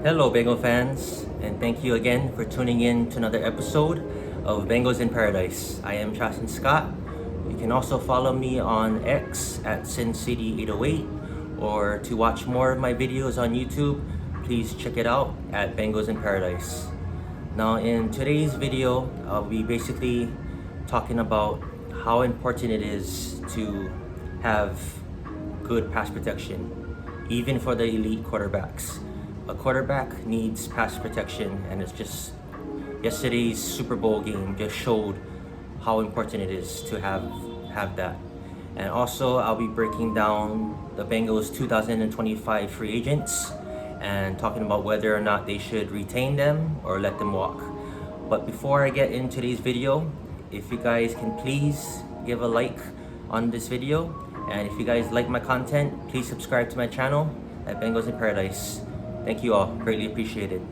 Hello, Bengal fans, and thank you again for tuning in to another episode of Bengals in Paradise. I am Chasten Scott. You can also follow me on X at SinCity808, or to watch more of my videos on YouTube, please check it out at Bengals in Paradise. Now, in today's video, I'll be basically talking about how important it is to have good pass protection, even for the elite quarterbacks. A quarterback needs pass protection, and it's just yesterday's Super Bowl game just showed how important it is to have that. And also, I'll be breaking down the Bengals 2025 free agents and talking about whether or not they should retain them or let them walk. But before I get into today's video, if you guys can please give a like on this video, and if you guys like my content, please subscribe to my channel at Bengals in Paradise. Thank you all, greatly appreciated.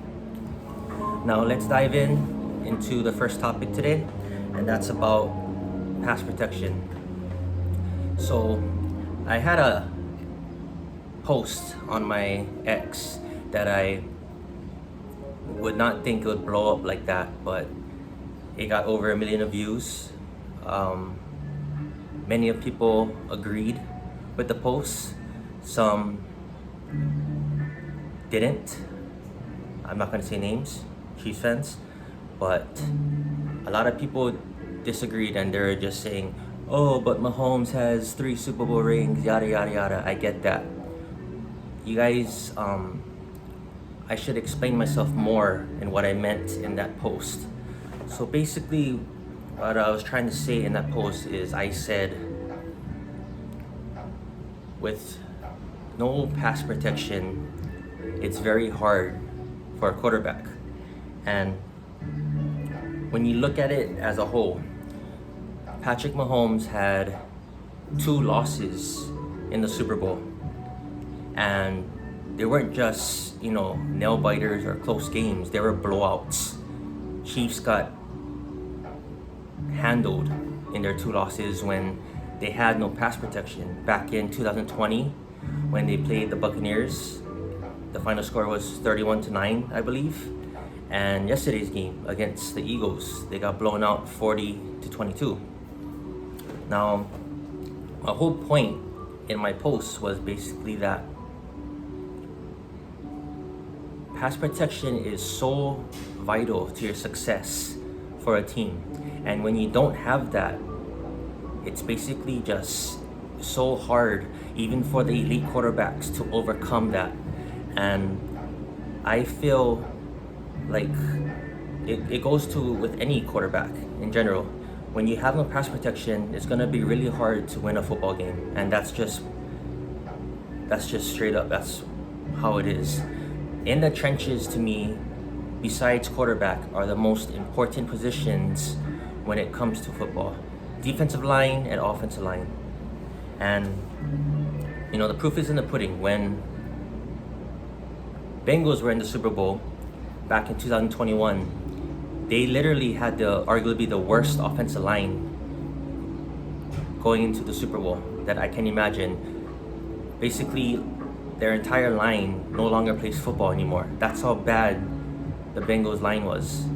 Now let's dive into the first topic today, and that's about pass protection. So I had a post on my X that I would not think it would blow up like that, but it got over 1 million views. Many of people agreed with the post. Some didn't. I'm not going to say names, Chiefs fans, but a lot of people disagreed, and they're just saying, oh, but Mahomes has 3 Super Bowl rings, yada yada yada. I get that. You guys, I should explain myself more in what I meant in that post. So basically, what I was trying to say in that post is, I said, with no pass protection, it's very hard for a quarterback. And when you look at it as a whole, Patrick Mahomes had 2 losses in the Super Bowl. And they weren't just, nail biters or close games. They were blowouts. Chiefs got handled in their 2 losses when they had no pass protection. Back in 2020, when they played the Buccaneers, the final score was 31-9, I believe. And yesterday's game against the Eagles, they got blown out 40-22. Now, my whole point in my post was basically that pass protection is so vital to your success for a team. And when you don't have that, it's basically just so hard, even for the elite quarterbacks, to overcome that. And I feel like it goes to with any quarterback in general. When you have no pass protection, it's gonna be really hard to win a football game, and that's just straight up. That's how it is. In the trenches, to me, besides quarterback, are the most important positions when it comes to football: defensive line and offensive line. And the proof is in the pudding. When Bengals were in the Super Bowl back in 2021, they literally had arguably the worst offensive line going into the Super Bowl that I can imagine. Basically, their entire line no longer plays football anymore. That's how bad the Bengals line was.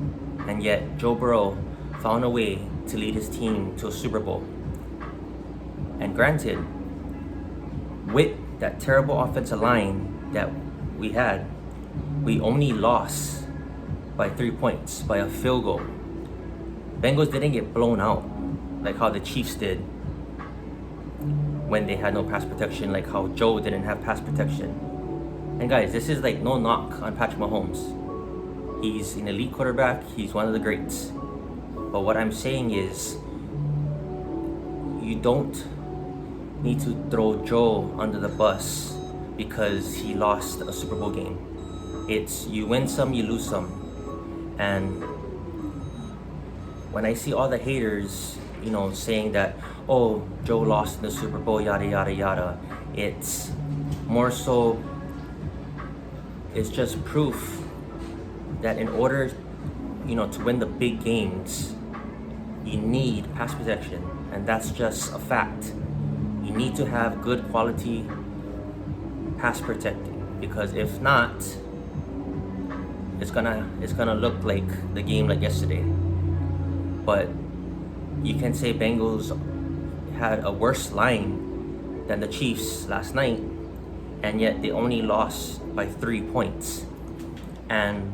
And yet, Joe Burrow found a way to lead his team to a Super Bowl. And granted, with that terrible offensive line that we had, we only lost by 3 points, by a field goal. Bengals didn't get blown out like how the Chiefs did when they had no pass protection, like how Joe didn't have pass protection. And guys, this is like no knock on Patrick Mahomes. He's an elite quarterback. He's one of the greats. But what I'm saying is, you don't need to throw Joe under the bus because he lost a Super Bowl game. It's you win some, you lose some. And when I see all the haters, saying that, oh, Joe lost in the Super Bowl, yada, yada, yada, it's more so, it's just proof that in order, to win the big games, you need pass protection. And that's just a fact. You need to have good quality pass protecting, because if not, it's gonna look like the game like yesterday. But you can say Bengals had a worse line than the Chiefs last night, and yet they only lost by 3 points. And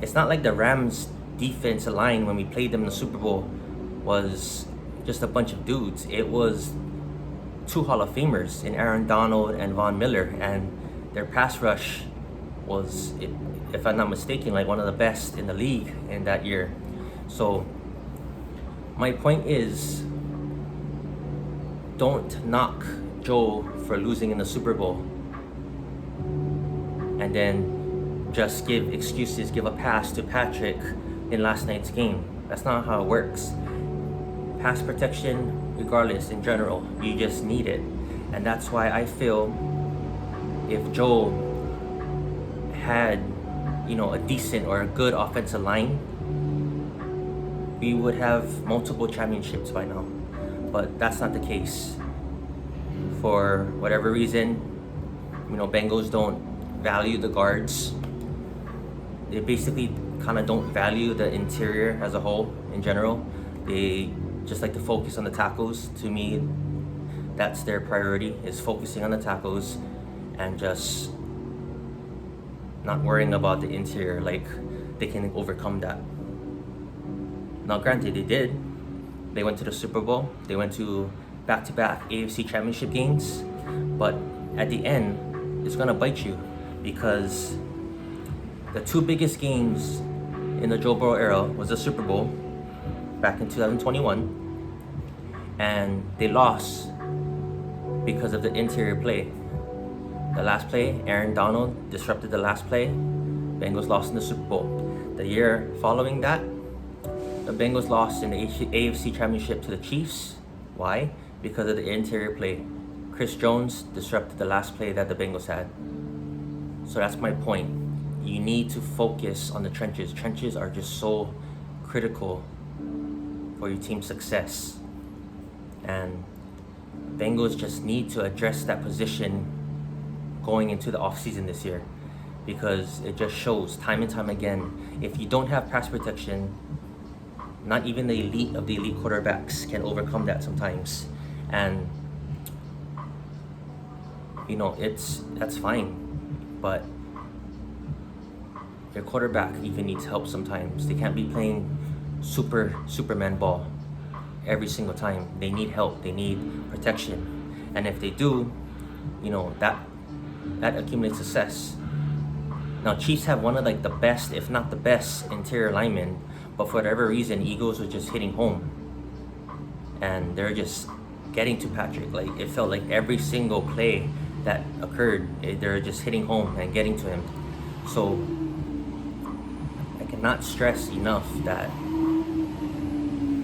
it's not like the Rams defensive line when we played them in the Super Bowl was just a bunch of dudes. It was 2 Hall of Famers in Aaron Donald and Von Miller, and their pass rush was, if I'm not mistaken, like one of the best in the league in that year. So my point is, don't knock Joe for losing in the Super Bowl and then just give excuses, give a pass to Patrick in last night's game. That's not how it works. Pass protection, regardless, in general, you just need it. And that's why I feel if Joe had, a decent or a good offensive line, we would have multiple championships by now. But that's not the case. For whatever reason, Bengals don't value the guards. They basically kind of don't value the interior as a whole in general. They just like to focus on the tackles. To me, that's their priority, is focusing on the tackles and just not worrying about the interior, like they can overcome that. Now granted, they did. They went to the Super Bowl. They went to back-to-back AFC championship games. But at the end, it's gonna bite you, because the 2 biggest games in the Joe Burrow era was the Super Bowl back in 2021, and they lost because of the interior play. The last play, Aaron Donald disrupted the last play. Bengals lost in the Super Bowl. The year following that, the Bengals lost in the AFC Championship to the Chiefs. Why? Because of the interior play. Chris Jones disrupted the last play that the Bengals had. So that's my point. You need to focus on the trenches. Trenches are just so critical for your team's success. And Bengals just need to address that position going into the offseason this year, because it just shows time and time again, if you don't have pass protection, not even the elite of the elite quarterbacks can overcome that sometimes. And that's fine, but your quarterback even needs help sometimes. They can't be playing Superman ball every single time. They need help, they need protection. And if they do, that accumulates success. Now Chiefs have one of the best, if not the best, interior linemen, but for whatever reason, Eagles were just hitting home. And they're just getting to Patrick. Like, it felt like every single play that occurred, they're just hitting home and getting to him. So I cannot stress enough that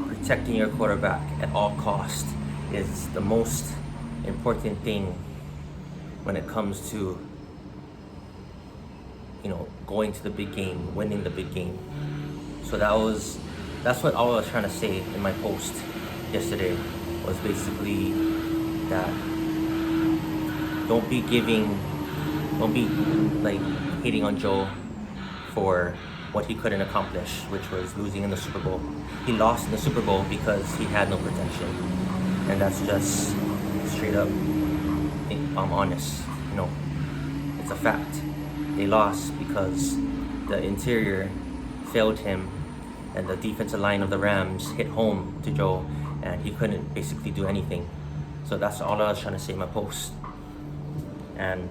protecting your quarterback at all costs is the most important thing when it comes to going to the big game, winning the big game. So that's what all I was trying to say in my post yesterday, was basically that don't be hating on Joe for what he couldn't accomplish, which was losing in the Super Bowl. He lost in the Super Bowl because he had no protection, and that's just straight up, I'm honest. It's a fact. They lost because the interior failed him, and the defensive line of the Rams hit home to Joe, and he couldn't basically do anything. So that's all I was trying to say in my post. And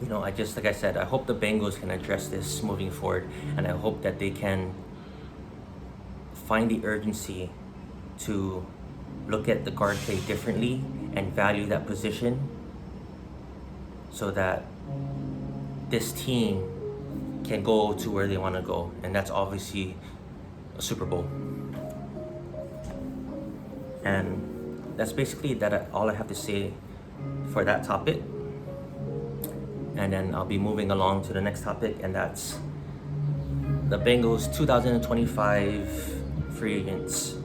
like I said, I hope the Bengals can address this moving forward, and I hope that they can find the urgency to look at the guard play differently and value that position, so that this team can go to where they want to go, and that's obviously a Super Bowl. And that's basically all I have to say for that topic. And then I'll be moving along to the next topic, and that's the Bengals 2025 free agents.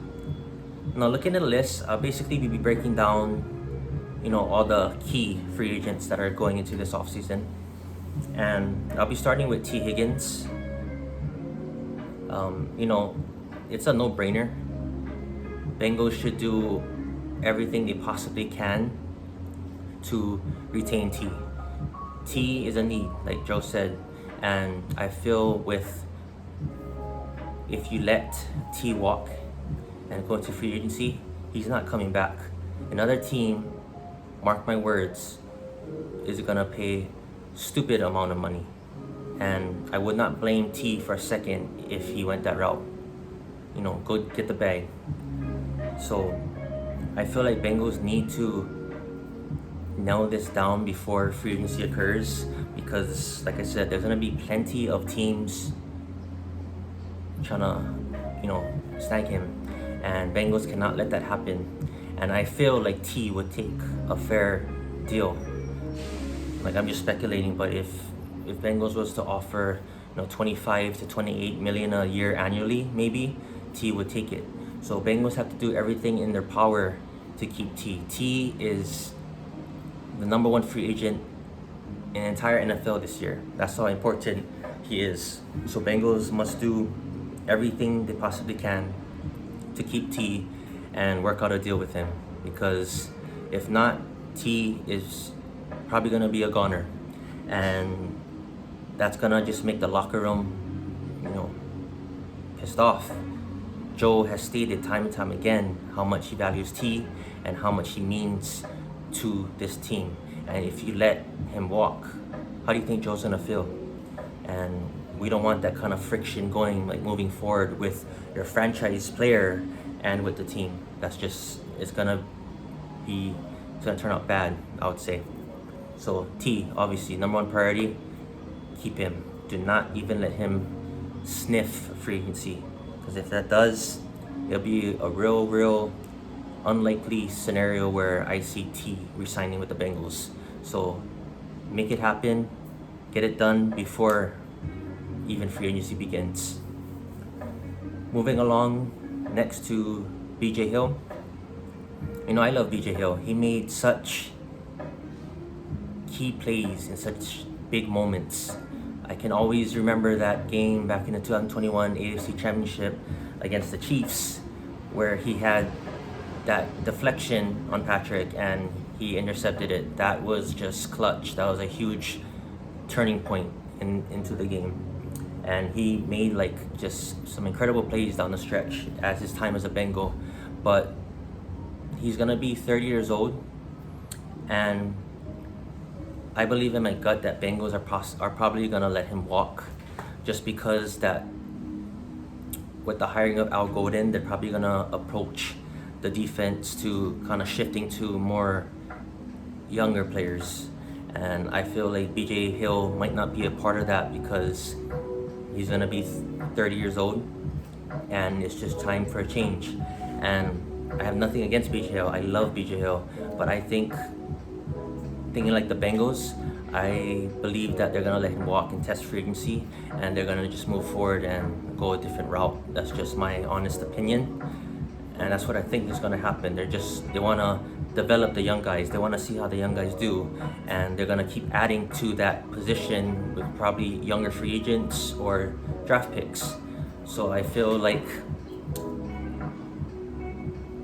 Now, looking at the list, I'll basically be breaking down, all the key free agents that are going into this offseason. And I'll be starting with T. Higgins. You know, it's a no-brainer. Bengals should do everything they possibly can to retain T. T is a need, like Joe said, and I feel if you let T walk and go into free agency, he's not coming back. Another team, mark my words, is gonna pay stupid amount of money, and I would not blame T for a second if he went that route. You know, go get the bag. So I feel like Bengals need to nail this down before free agency occurs, because like I said, there's gonna be plenty of teams trying to snag him, and Bengals cannot let that happen. And I feel like T would take a fair deal. Like, I'm just speculating, but if Bengals was to offer 25 to 28 million a year annually, maybe T would take it. So Bengals have to do everything in their power to keep T. T is the number one free agent in the entire NFL this year. That's how important he is. So Bengals must do everything they possibly can to keep T and work out a deal with him, because if not, T is probably gonna be a goner, and that's gonna just make the locker room, pissed off. Joe has stated time and time again how much he values T and how much he means to this team. And if you let him walk, how do you think Joe's gonna feel? And we don't want that kind of friction going, like, moving forward with your franchise player and with the team. It's gonna turn out bad, I would say. So T, obviously, number one priority, keep him. Do not even let him sniff free agency, because if that does, it'll be a real unlikely scenario where I see T resigning with the Bengals. So make it happen, get it done before even free agency begins. Moving along, next to BJ Hill. I love BJ Hill. He made such key plays in such big moments. I can always remember that game back in the 2021 AFC Championship against the Chiefs, where he had that deflection on Patrick and he intercepted it. That was just clutch. That was a huge turning point into the game. And he made just some incredible plays down the stretch as his time as a Bengal. But he's gonna be 30 years old, and I believe in my gut that Bengals are probably gonna let him walk, just because that with the hiring of Al Golden, they're probably gonna approach the defense to kind of shifting to more younger players. And I feel like BJ Hill might not be a part of that, because he's gonna be 30 years old and it's just time for a change. And I have nothing against BJ Hill. I love BJ Hill, but I thinking like the Bengals, I believe that they're gonna let him walk and test free agency, and they're gonna just move forward and go a different route. That's just my honest opinion, and that's what I think is gonna happen. They wanna develop the young guys. They wanna see how the young guys do, and they're gonna keep adding to that position with probably younger free agents or draft picks. So I feel like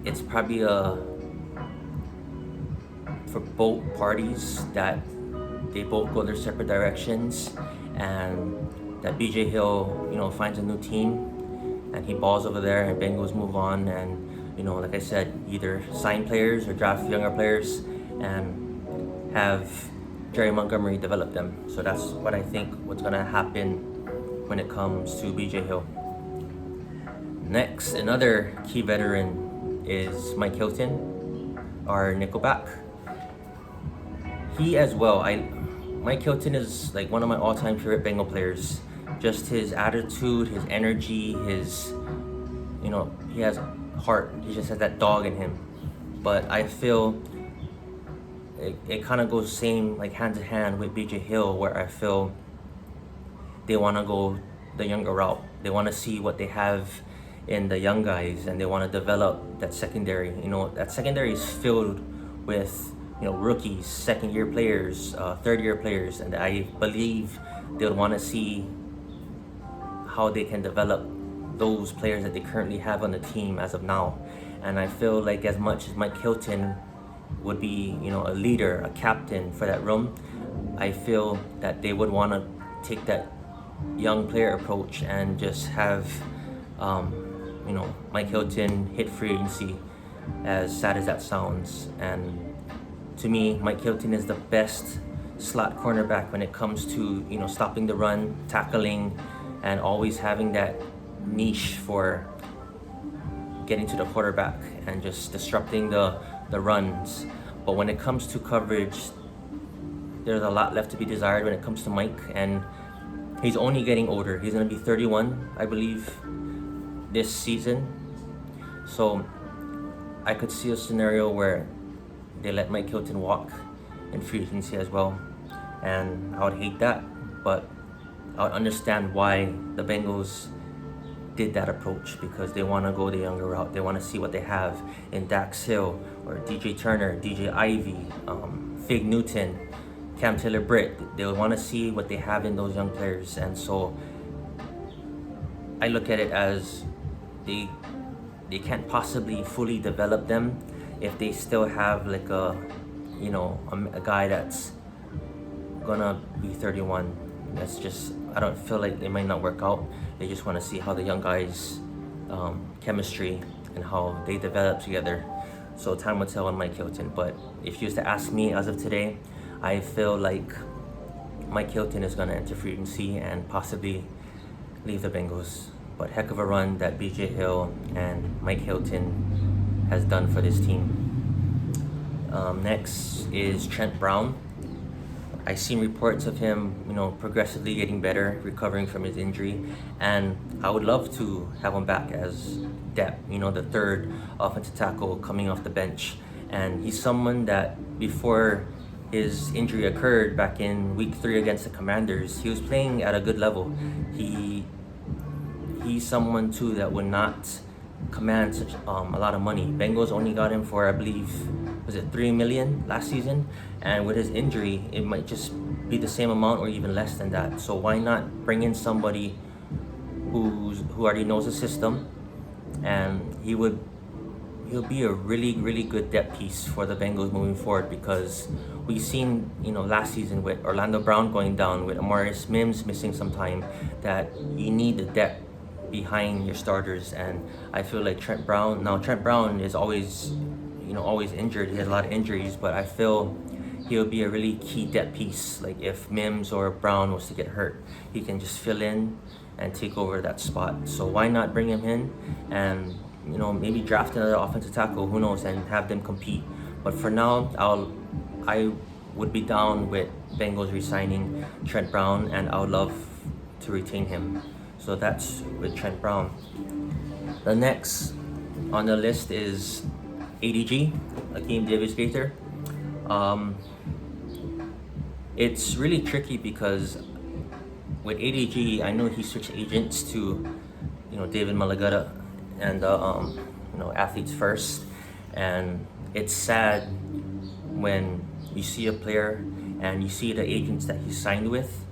it's probably for both parties that they both go their separate directions, and that BJ Hill, finds a new team and he balls over there, and Bengals move on, and like I said, either sign players or draft younger players and have Jerry Montgomery develop them. So that's what I think what's gonna happen when it comes to BJ Hill. Next, another key veteran is Mike Hilton, our nickelback. He as well, Mike Hilton is like one of my all-time favorite Bengal players. Just his attitude, his energy, he has heart. He just has that dog in him. But I feel it kind of goes hand to hand with BJ Hill, where I feel they want to go the younger route. They want to see what they have in the young guys, and they want to develop that secondary. That secondary is filled with rookies, second-year players, third-year players, and I believe they'll want to see how they can develop those players that they currently have on the team as of now. And I feel like as much as Mike Hilton would be, a leader, a captain for that room, I feel that they would want to take that young player approach and just have, Mike Hilton hit free agency, as sad as that sounds. And to me, Mike Hilton is the best slot cornerback when it comes to, stopping the run, tackling, and always having that niche for getting to the quarterback and just disrupting the runs. But when it comes to coverage, there's a lot left to be desired when it comes to Mike, and he's only getting older. He's going to be 31, I believe, this season. So I could see a scenario where they let Mike Hilton walk in free agency as well, and I would hate that, but I would understand why the Bengals did that approach, because they want to go the younger route. They want to see what they have in Dax Hill or DJ Turner, DJ Ivy, Fig Newton, Cam Taylor-Britt. They want to see what they have in those young players, and so I look at it as they can't possibly fully develop them if they still have like a guy that's gonna be 31. That's just, I don't feel like it might not work out. They just want to see how the young guys chemistry and how they develop together. So time will tell on Mike Hilton. But if you was to ask me as of today, I feel like Mike Hilton is gonna enter free agency and possibly leave the Bengals. But heck of a run that BJ Hill and Mike Hilton has done for this team. Next is Trent Brown. I've seen reports of him, progressively getting better, recovering from his injury, and I would love to have him back as depth, the third offensive tackle coming off the bench. And he's someone that before his injury occurred back in week 3 against the Commanders, he was playing at a good level. He's someone too that would not command such a lot of money. Bengals only got him for, I believe, was it $3 million last season? And with his injury, it might just be the same amount or even less than that. So why not bring in somebody who already knows the system, and he'll be a really, really good depth piece for the Bengals moving forward, because we've seen, last season with Orlando Brown going down, with Amarius Mims missing some time, that you need the depth behind your starters. And I feel like Trent Brown is always injured. He has a lot of injuries, but I feel he'll be a really key depth piece. Like if Mims or Brown was to get hurt, he can just fill in and take over that spot. So why not bring him in and maybe draft another offensive tackle, who knows, and have them compete. But for now, I would be down with Bengals resigning Trent Brown, and I would love to retain him. So that's with Trent Brown. The next on the list is ADG, Akeem Davis-Gaither. It's really tricky because with ADG, I know he switched agents to, David Malagutta and Athletes First, and it's sad when you see a player and you see the agents that he signed with,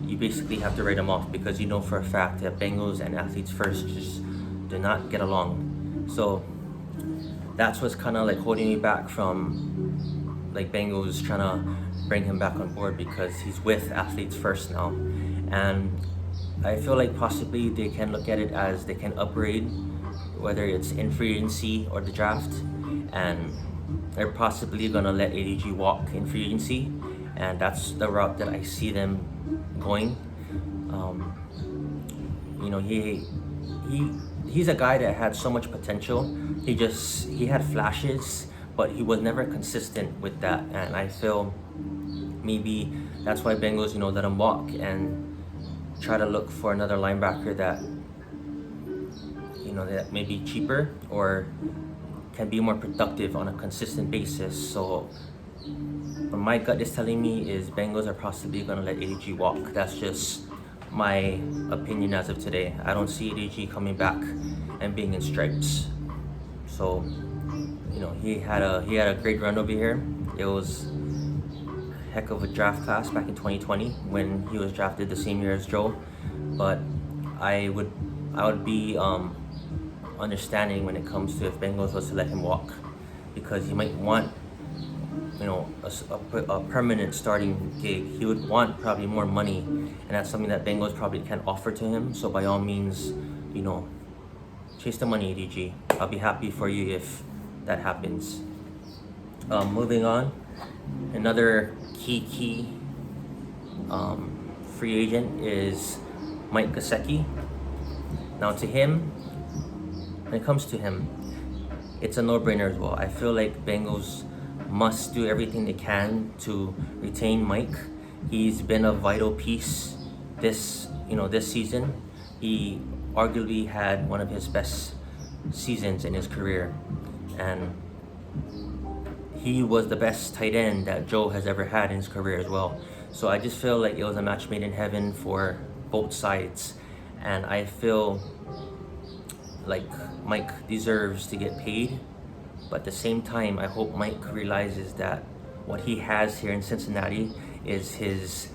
you basically have to write them off, because you know for a fact that Bengals and Athletes First just do not get along. So that's what's kind of like holding me back from like Bengals trying to bring him back on board, because he's with Athletes First now. And I feel like possibly they can look at it as they can upgrade, whether it's in free agency or the draft, and they're possibly gonna let ADG walk in free agency, and that's the route that I see them going. He's a guy that had so much potential. He had flashes, but he was never consistent with that, and I feel maybe that's why Bengals let him walk and try to look for another linebacker that that may be cheaper or can be more productive on a consistent basis. So what my gut is telling me is Bengals are possibly going to let ADG walk. That's just my opinion as of today. I don't see ADG coming back and being in stripes. So he had a great run over here, It was a heck of a draft class back in 2020 when he was drafted the same year as Joe. But I would be understanding when it comes to if Bengals was to let him walk, because he might want a permanent starting gig. He would want probably more money, and that's something that Bengals probably can't offer to him. So by all means, chase the money, ADG. I'll be happy for you if that happens. Moving on, another key free agent is Mike Gesicki. Now when it comes to him, it's a no-brainer as well. I feel like Bengals must do everything they can to retain Mike. He's been a vital piece this season. He arguably had one of his best seasons in his career, and he was the best tight end that Joe has ever had in his career as well. So I just feel like it was a match made in heaven for both sides, and I feel like Mike deserves to get paid. But at the same time, I hope Mike realizes that what he has here in Cincinnati is his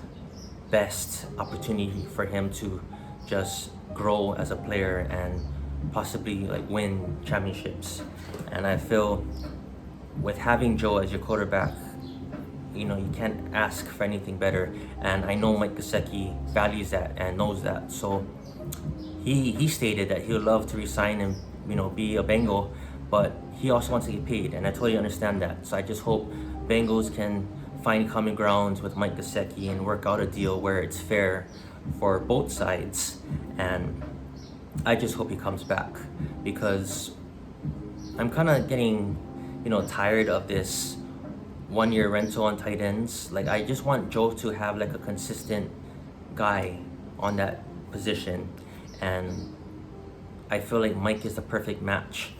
best opportunity for him to just grow as a player and possibly win championships. And I feel with having Joe as your quarterback, you can't ask for anything better. And I know Mike Gesicki values that and knows that. So he stated that he would love to resign and be a Bengal, but he also wants to get paid, and I totally understand that. So I just hope Bengals can find common grounds with Mike Gesicki and work out a deal where it's fair for both sides. And I just hope he comes back, because I'm kind of getting tired of this 1 year rental on tight ends. I just want Joe to have a consistent guy on that position, and I feel like Mike is the perfect match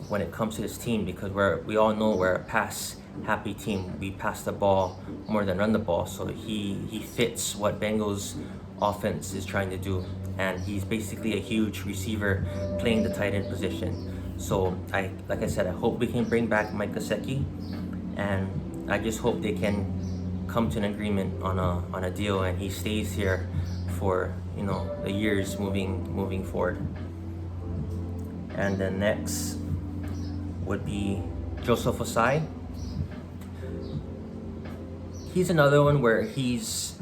when it comes to this team, because we all know we're a pass happy team. We pass the ball more than run the ball, so he fits what Bengals offense is trying to do, and he's basically a huge receiver playing the tight end position. So like I said, I hope we can bring back Mike Gesicki, and I just hope they can come to an agreement on a deal and he stays here for the years moving forward. And then next would be Joseph Osai. He's another one where he's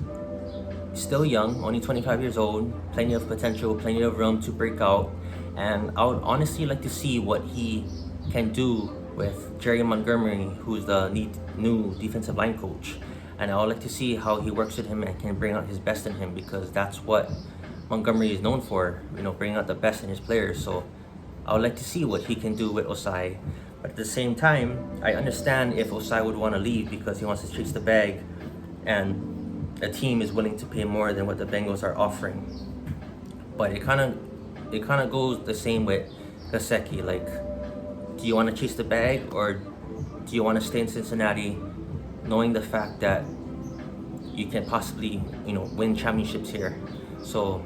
still young, only 25 years old, plenty of potential, plenty of room to break out, and I would honestly like to see what he can do with Jerry Montgomery, who's the new defensive line coach. And I would like to see how he works with him and can bring out his best in him, because that's what Montgomery is known for, bringing out the best in his players. So I would like to see what he can do with Osai. But at the same time, I understand if Osai would want to leave because he wants to chase the bag and a team is willing to pay more than what the Bengals are offering. But it kind of goes the same with Gesicki. Do you want to chase the bag, or do you want to stay in Cincinnati knowing the fact that you can possibly win championships here? So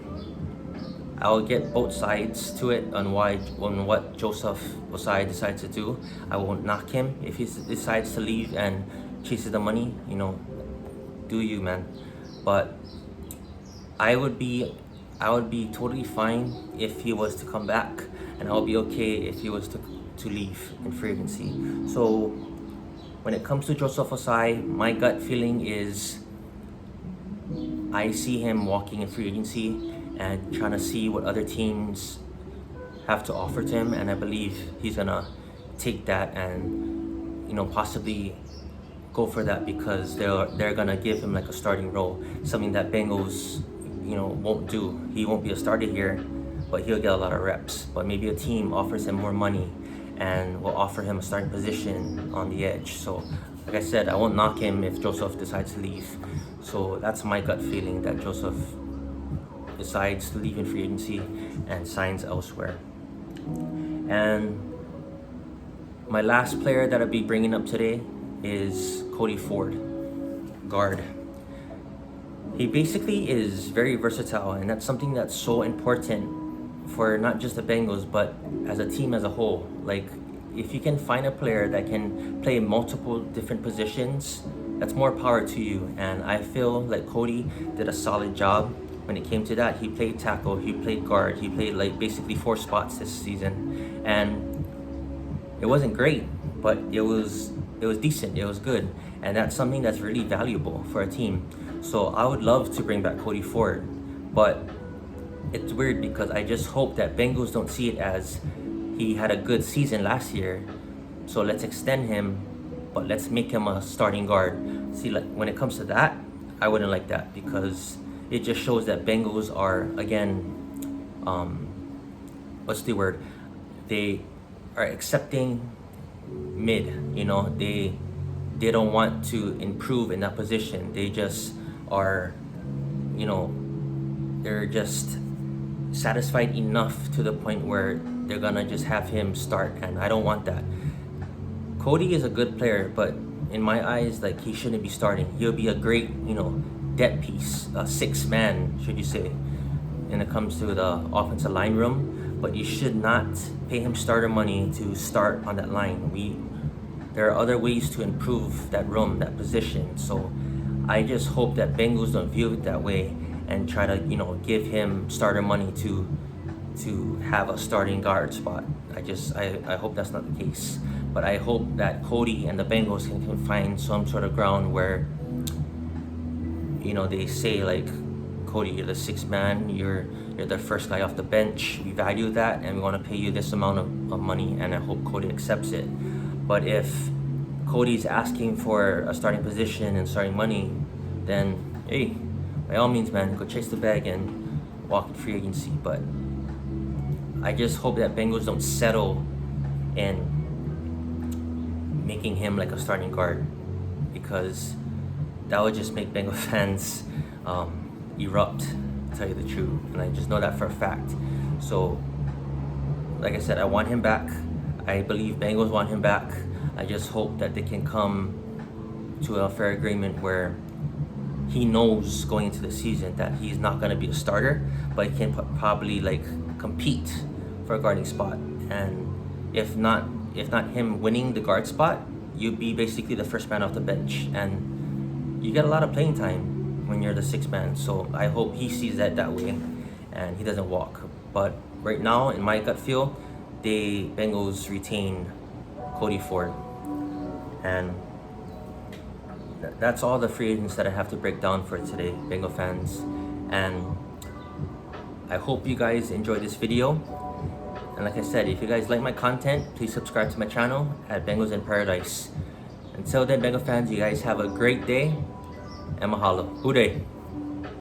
I'll get both sides to it on what Joseph Osai decides to do. I won't knock him if he decides to leave and chases the money. Do you, man? But I would be totally fine if he was to come back, and I'll be okay if he was to leave in free agency. So when it comes to Joseph Osai, my gut feeling is I see him walking in free agency and trying to see what other teams have to offer to him, and I believe he's gonna take that and possibly go for that, because they're gonna give him a starting role, something that Bengals won't do. He won't be a starter here, but he'll get a lot of reps. But maybe a team offers him more money and will offer him a starting position on the edge. So like I said, I won't knock him if Joseph decides to leave. So that's my gut feeling, that Joseph decides to leave in free agency and signs elsewhere. And my last player that I'll be bringing up today is Cody Ford, guard. He basically is very versatile, and that's something that's so important for not just the Bengals, but as a team as a whole. if you can find a player that can play multiple different positions, that's more power to you. And I feel like Cody did a solid job when it came to that. He played tackle, he played guard, he played like basically 4 spots this season, and it wasn't great, but it was decent, it was good, and that's something that's really valuable for a team. So I would love to bring back Cody Ford, but it's weird because I just hope that Bengals don't see it as he had a good season last year, so let's extend him, but let's make him a starting guard. See, like when it comes to that, I wouldn't like that, because it just shows that Bengals are, again, what's the word? They are accepting mid, they don't want to improve in that position. They just are, they're just satisfied enough to the point where they're gonna just have him start, and I don't want that. Cody is a good player, but in my eyes, like, he shouldn't be starting. He'll be a great, depth piece, a 6th man, should you say, when it comes to the offensive line room, but you should not pay him starter money to start on that line. There are other ways to improve that room, that position. So I just hope that Bengals don't view it that way and try to, give him starter money to have a starting guard spot. I hope that's not the case. But I hope that Cody and the Bengals can find some sort of ground where, they say, like, Cody, you're the 6th man, you're the first guy off the bench, we value that, and we want to pay you this amount of money, and I hope Cody accepts it. But if Cody's asking for a starting position and starting money, then hey, by all means, man, go chase the bag and walk in free agency. But I just hope that Bengals don't settle in making him like a starting guard, because that would just make Bengal fans erupt, to tell you the truth, and I just know that for a fact. So like I said, I want him back. I believe Bengals want him back. I just hope that they can come to a fair agreement where he knows going into the season that he's not going to be a starter, but he can probably like compete for a guarding spot. And if not him winning the guard spot, you'd be basically the first man off the bench, and you get a lot of playing time when you're the 6th man. So I hope he sees that way and he doesn't walk. But right now, in my gut feel, the Bengals retain Cody Ford. And that's all the free agents that I have to break down for today, Bengal fans. And I hope you guys enjoyed this video. And like I said, if you guys like my content, please subscribe to my channel at Bengals in Paradise. Until then, Bengal fans, you guys have a great day, and mahalo. Hooray!